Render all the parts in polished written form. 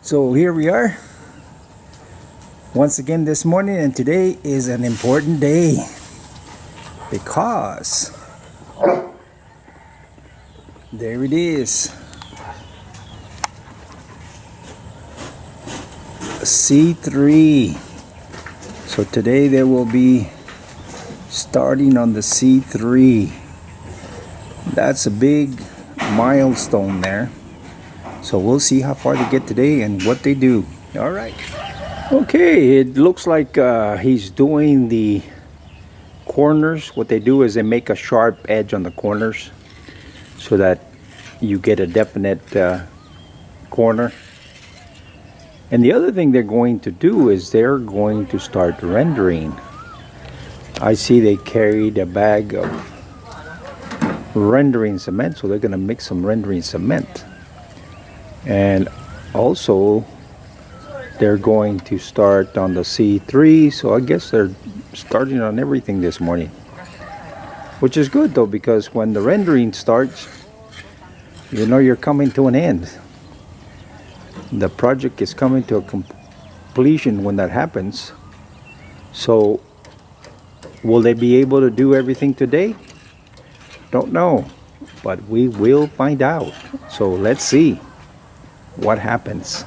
So here we are once again this morning, and today is an important day because there it is, C3. So today they will be starting on the C3. That's a big milestone there. So we'll see how far they get today and what they do. All right. Okay, it looks like he's doing the corners. What they do is they make a sharp edge on the corners so that you get a definite corner. And the other thing they're going to do is they're going to start rendering. I see they carried a bag of rendering cement, so they're going to mix some rendering cement. And also they're going to start on the C3, so I guess they're starting on everything this morning, which is good though, because when the rendering starts, you know you're coming to an end. The project is coming to a completion when that happens. So will they be able to do everything today? Don't know, but we will find out. So let's see what happens.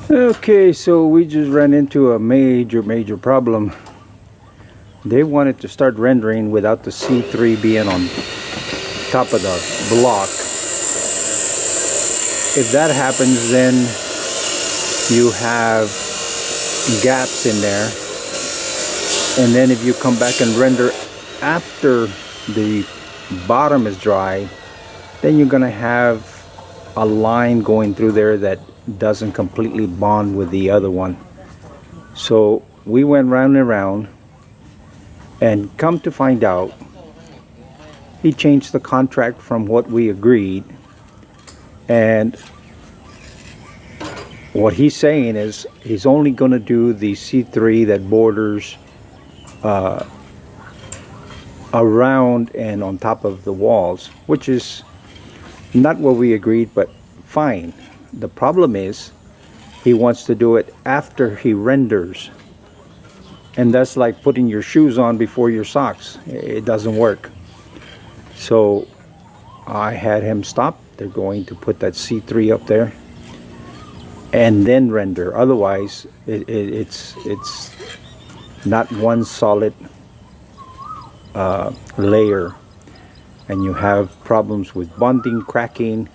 Okay, so we just ran into a major problem. They wanted to start rendering without the C3 being on top of the block. If that happens, then you have gaps in there, and then if you come back and render after the bottom is dry, then you're gonna have a line going through there that doesn't completely bond with the other one. So we went round and round, and come to find out, he changed the contract from what we agreed. And what he's saying is he's only going to do the C3 that borders around and on top of the walls, which is not what we agreed, but fine. The problem is he wants to do it after he renders, and that's like putting your shoes on before your socks. It doesn't work. So I had him stop. They're going to put that C3 up there and then render. Otherwise it's not one solid layer, and you have problems with bonding, cracking,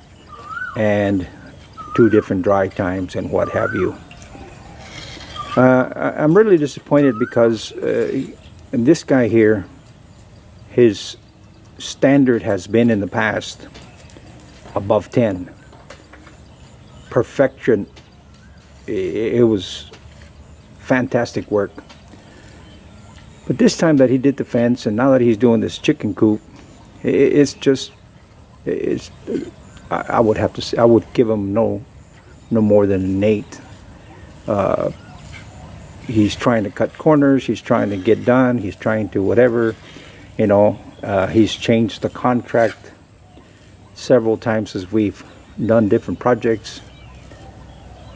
and two different dry times and what have you. I'm really disappointed because this guy here, his standard has been in the past above 10. Perfection. It was fantastic work. But this time that he did the fence, and now that he's doing this chicken coop, it's just, I would have to say, I would give him no more than an 8. He's trying to cut corners, he's trying to get done, he's trying to whatever, you know. He's changed the contract several times as we've done different projects,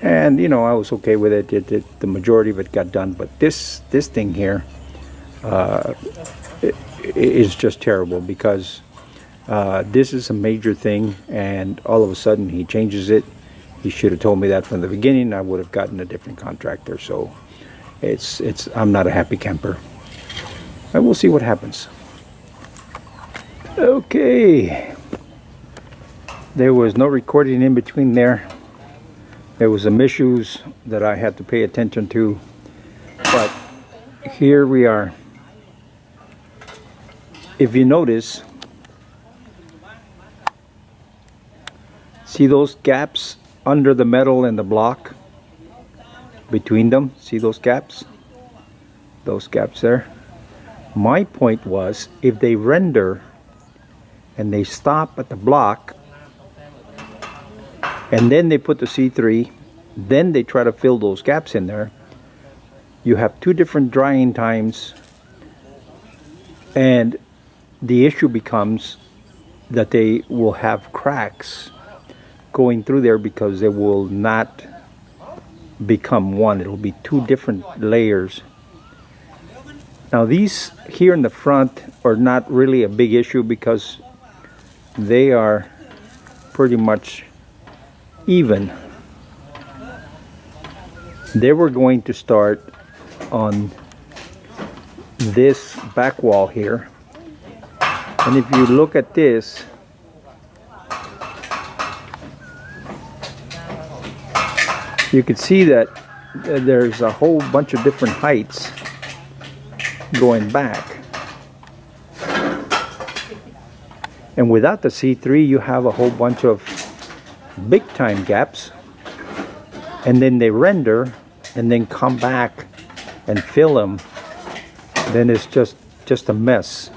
and you know, I was okay with it. The majority of it got done, but this thing here is just terrible, because this is a major thing, and all of a sudden he changes it. He should have told me that from the beginning. I would have gotten a different contractor. So I'm not a happy camper. And we'll see what happens. Okay, there was no recording in between there. There was some issues that I had to pay attention to, but here we are. If you notice, see those gaps under the metal and the block between them? See those gaps? Those gaps there? My point was, if they render and they stop at the block and then they put the C3, then they try to fill those gaps in there, you have two different drying times, and the issue becomes that they will have cracks going through there because they will not become one. It'll be two different layers. Now these here in the front are not really a big issue because they are pretty much even. They were going to start on this back wall here, and if you look at this, you can see that there's a whole bunch of different heights going back, and without the C3 you have a whole bunch of big time gaps, and then they render and then come back and fill them. Then it's just a mess.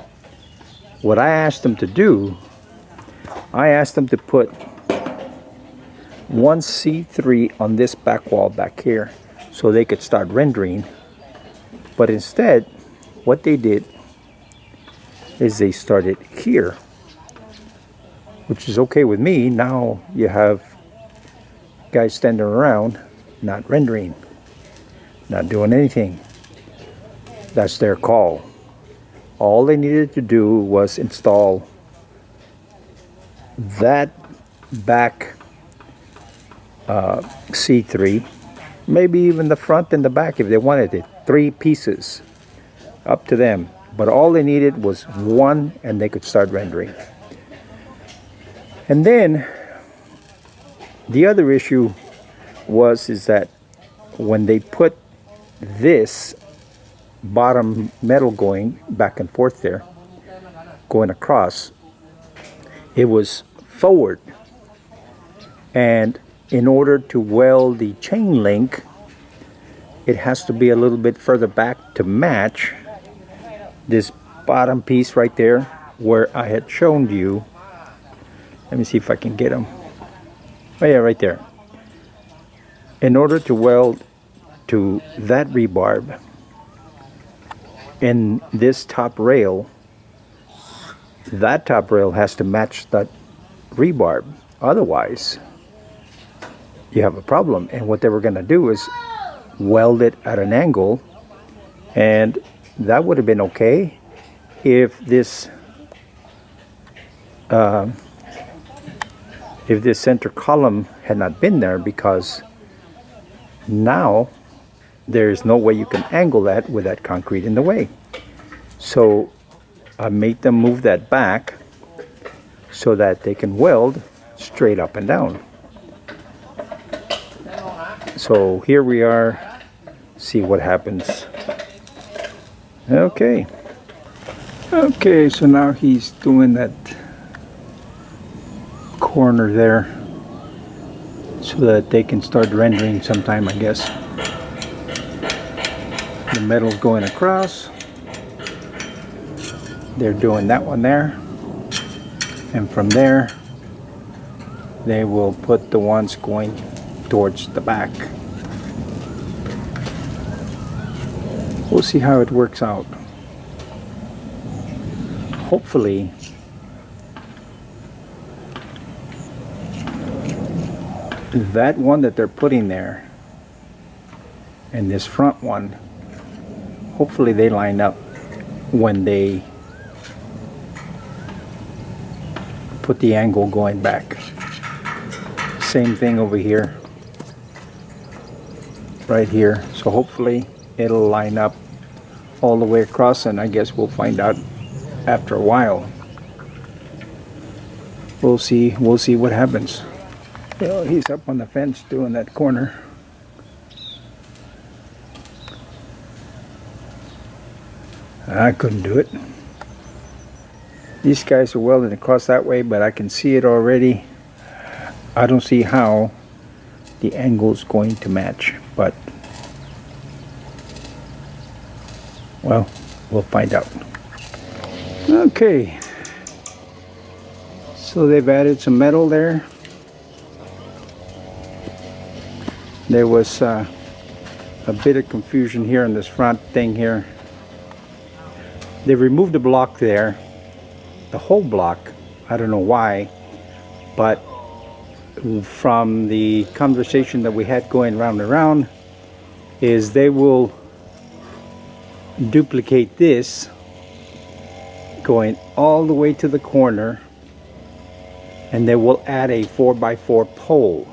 What I asked them to do, I asked them to put one C3 on this back wall back here so they could start rendering, but instead what they did is they started here, which is okay with me. Now you have guys standing around not rendering, not doing anything. That's their call. All they needed to do was install that back C3, maybe even the front and the back if they wanted it. 3 pieces, up to them. But all they needed was one and they could start rendering. And then the other issue is that when they put this bottom metal going back and forth there, going across, it was forward, and in order to weld the chain link it has to be a little bit further back to match this bottom piece right there where I had shown you. Let me see if I can get them. Oh yeah, right there. In order to weld to that rebarb in this top rail, that top rail has to match that rebarb. Otherwise, you have a problem. And what they were going to do is weld it at an angle, and that would have been okay if this center column had not been there, because now there's no way you can angle that with that concrete in the way. So I made them move that back so that they can weld straight up and down. So here we are, see what happens. Okay, so now he's doing that corner there so that they can start rendering sometime, I guess. The metal's going across. They're doing that one there, and from there they will put the ones going towards the back. We'll see how it works out. Hopefully that one that they're putting there and this front one, hopefully they line up when they put the angle going back. Same thing over here, right here. So hopefully it'll line up all the way across, and I guess we'll find out after a while. We'll see what happens. Well, he's up on the fence doing that corner. I couldn't do it. These guys are welding across that way, but I can see it already. I don't see how the angle is going to match, but well, we'll find out. Okay, so they've added some metal there. There was a bit of confusion here in this front thing here. They removed the block there, the whole block. I don't know why, but from the conversation that we had going round and round, is they will duplicate this going all the way to the corner, and they will add a 4x4 pole,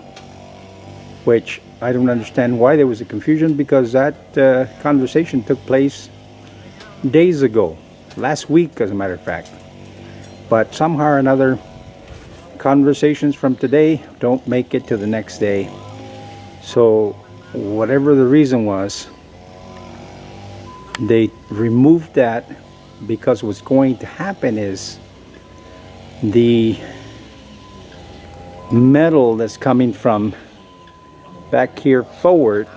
which I don't understand why there was a confusion, because that conversation took place days ago, last week as a matter of fact. But somehow or another, conversations from today don't make it to the next day. So whatever the reason was, they removed that, because what's going to happen is the metal that's coming from back here forward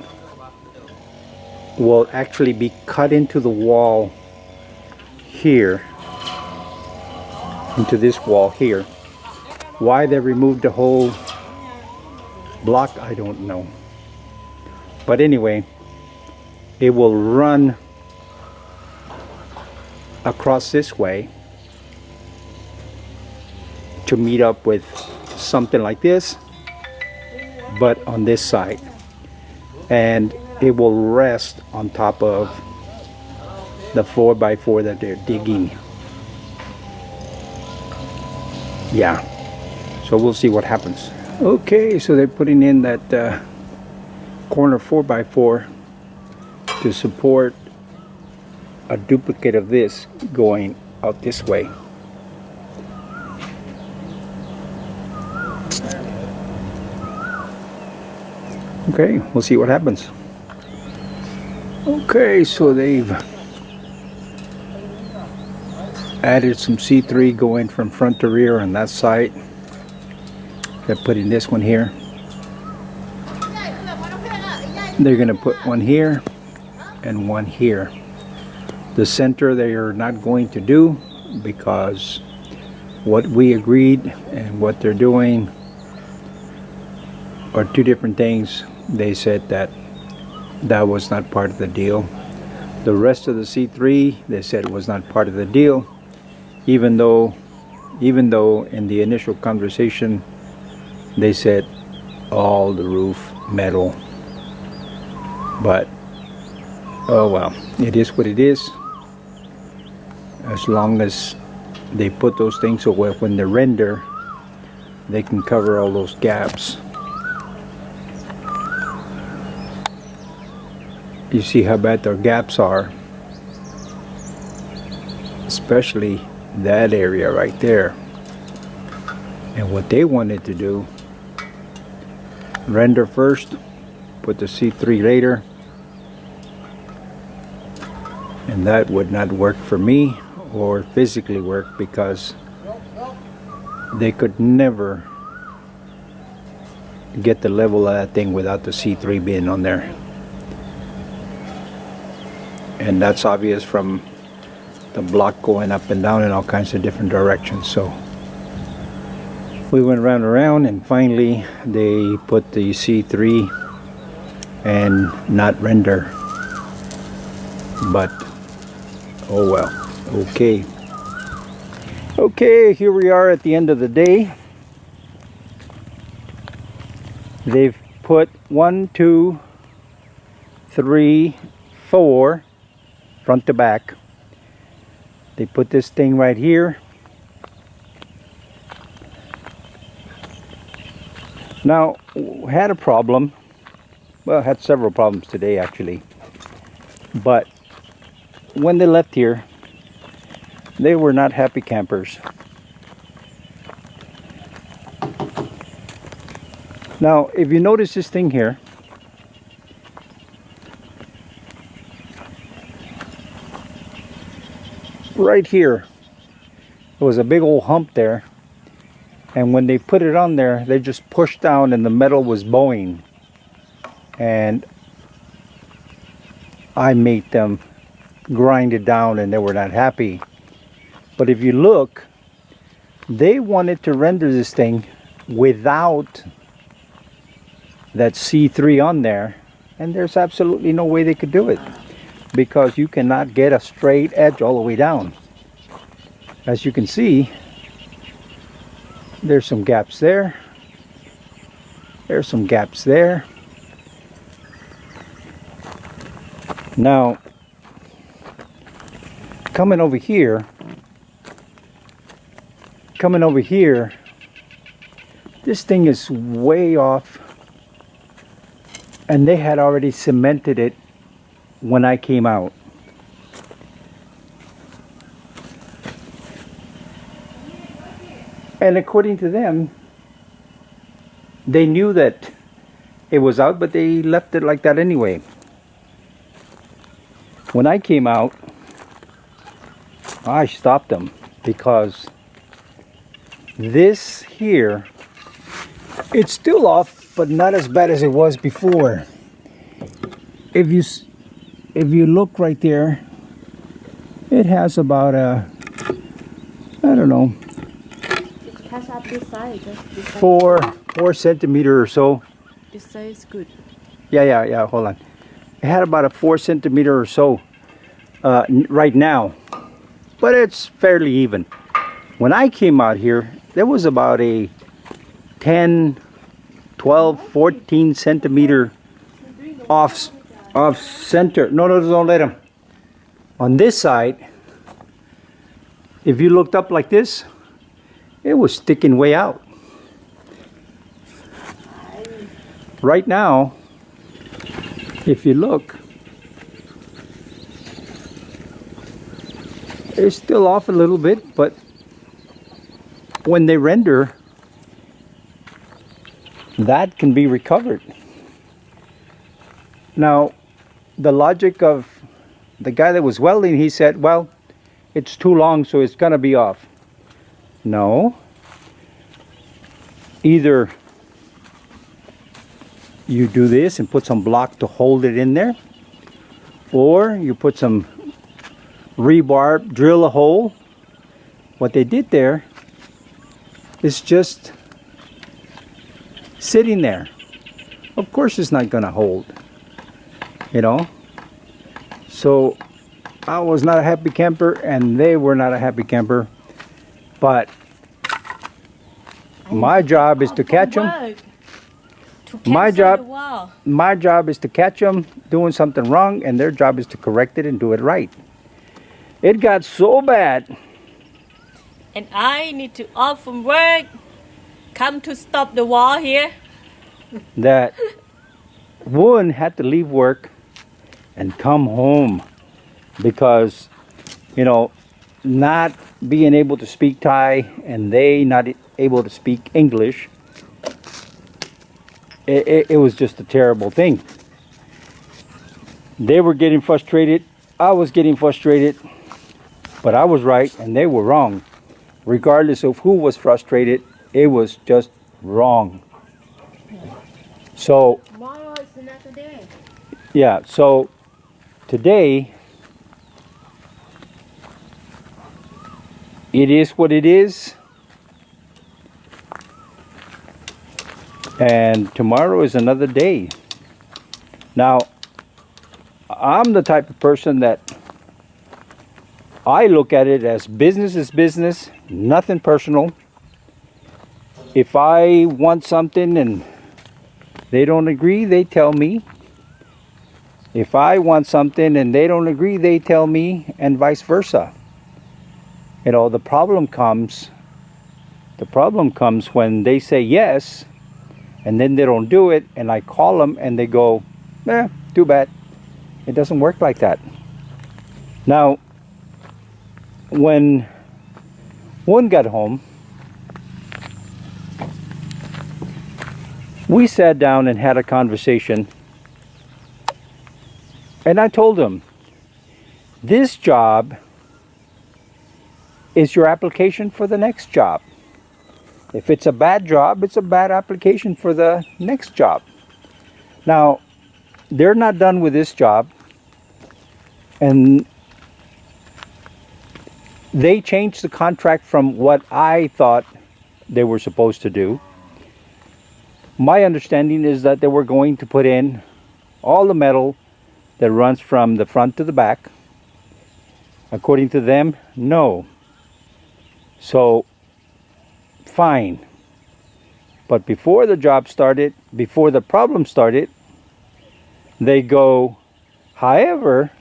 will actually be cut into the wall here, into this wall here. Why they removed the whole block, I don't know. But anyway, it will run across this way to meet up with something like this, but on this side, and it will rest on top of the 4x4 that they're digging. Yeah, so we'll see what happens. Okay, so they're putting in that corner 4x4 to support a duplicate of this going out this way. Okay, we'll see what happens. Okay, so they've added some C3 going from front to rear on that side. They're putting this one here. They're going to put one here and one here. The center they are not going to do, because what we agreed and what they're doing are two different things. They said that that was not part of the deal. The rest of the C3, they said it was not part of the deal, even though in the initial conversation they said all the roof metal. But oh well, it is what it is. As long as they put those things so when they render, they can cover all those gaps. You see how bad their gaps are, especially that area right there. And what they wanted to do, render first, put the C3 later, and that would not work for me or physically work, because they could never get the level of that thing without the C3 being on there. And that's obvious from the block going up and down in all kinds of different directions. So we went round and around, and finally they put the C3 and not render. But oh well. Okay, here we are at the end of the day. They've put 1, 2, 3, 4 front to back. They put this thing right here. Now, had a problem. Well, had several problems today actually. But when they left here, they were not happy campers. Now, if you notice this thing here, right here, there was a big old hump there, and when they put it on there, they just pushed down and the metal was bowing, and I made them grind it down, and they were not happy. But if you look, they wanted to render this thing without that C3 on there, and there's absolutely no way they could do it, because you cannot get a straight edge all the way down. As you can see, there's some gaps there, there's some gaps there, Now, coming over here, this thing is way off, and they had already cemented it when I came out. And according to them, they knew that it was out, but they left it like that anyway. When I came out, I stopped them because this here, it's still off, but not as bad as it was before. If you look right there, it has about a, I don't know, Pass up this side, just this side. 4 centimeter or so. This side is good. Yeah, hold on. It had about a 4 centimeter or so right now, but it's fairly even. When I came out here, there was about a 10, 12, 14 centimeter off center. No, don't let him. On this side, if you looked up like this, it was sticking way out. Right now, if you look, it's still off a little bit, but when they render, that can be recovered. Now, the logic of the guy that was welding, he said, well, it's too long, so it's gonna be off. No. Either you do this and put some block to hold it in there, or you put some rebar, drill a hole. What they did there is just sitting there. Of course it's not gonna hold, you know. So I was not a happy camper and they were not a happy camper, but my job is to catch them. My job is to catch them doing something wrong, and their job is to correct it and do it right. It got so bad, And I need to off from work, come to stop the wall here. that Woon had to leave work and come home because, you know, not being able to speak Thai and they not able to speak English, it was just a terrible thing. They were getting frustrated, I was getting frustrated, but I was right and they were wrong. Regardless of who was frustrated, it was just wrong. So Tomorrow is another day. yeah, so today it is what it is, and tomorrow is another day. Now, I'm the type of person that I look at it as business is business, nothing personal. If I want something and they don't agree, they tell me. If I want something and they don't agree, they tell me, and vice versa. You know, the problem comes when they say yes and then they don't do it, and I call them and they go, too bad. It doesn't work like that. Now, when Woon got home, we sat down and had a conversation, and I told him, this job is your application for the next job. If it's a bad job, it's a bad application for the next job. Now, they're not done with this job, and they changed the contract from what I thought they were supposed to do. My understanding is that they were going to put in all the metal that runs from the front to the back. According to them, no. So, fine. But before the job started, before the problem started, they go, However,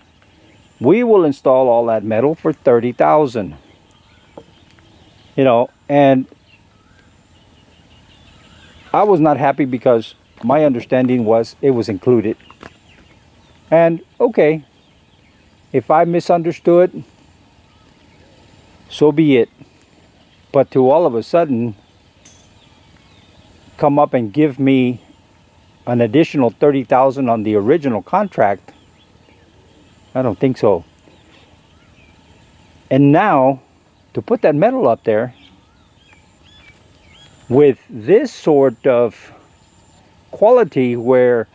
we will install all that metal for 30,000. And I was not happy because my understanding was it was included. And okay, if I misunderstood, so be it. But to all of a sudden come up and give me an additional 30,000 on the original contract, I don't think so. And now to put that metal up there with this sort of quality where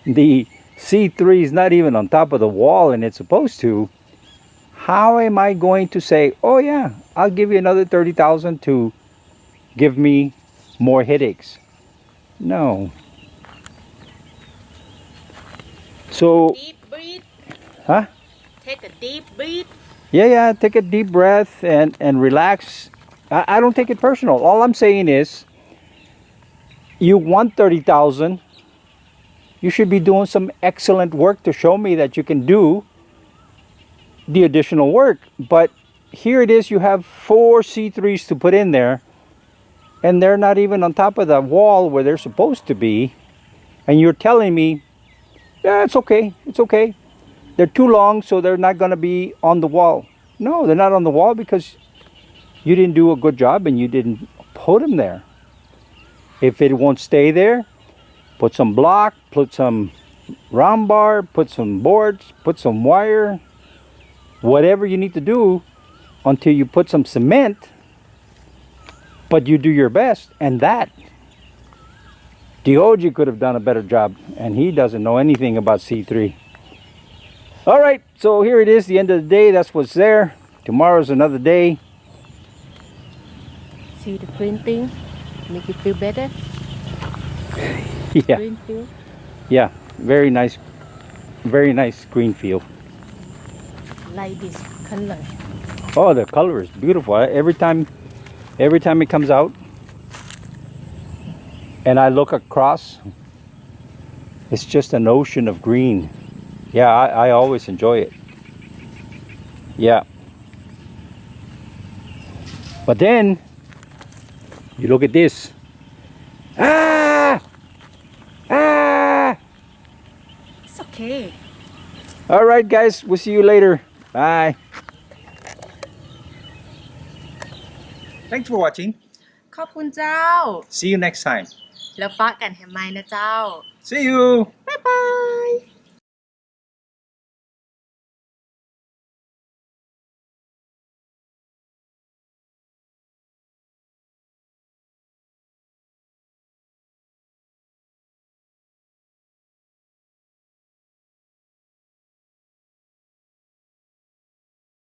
the C3 is not even on top of the wall and it's supposed to, how am I going to say, oh yeah, I'll give you another 30,000 to give me more headaches? No. So, Deep breath. huh? Take a deep breath. Yeah, take a deep breath and relax. I don't take it personal. All I'm saying is, you want 30,000, you should be doing some excellent work to show me that you can do the additional work. But here it is, you have 4 C3s to put in there, and they're not even on top of the wall where they're supposed to be. And you're telling me, yeah, it's okay. They're too long, so they're not going to be on the wall. No, they're not on the wall because you didn't do a good job and you didn't put them there. If it won't stay there, put some block, put some round bar, put some boards, put some wire, whatever you need to do until you put some cement. But you do your best, and that Dioji could have done a better job, and he doesn't know anything about C3. All right, so here it is, the end of the day. That's what's there. Tomorrow's another day. See the printing? Make you feel better? Yeah, Green feel? yeah, very nice green field. Like this color. Oh, the color is beautiful. Every time it comes out and I look across, it's just an ocean of green. Yeah, I always enjoy it. Yeah. But then you look at this. Ah! It's okay. All right, guys, we'll see you later. Bye. Thanks for watching. ขอบคุณเจ้า See you next time. แล้วปะกันแฮมไมนะเจ้า See you.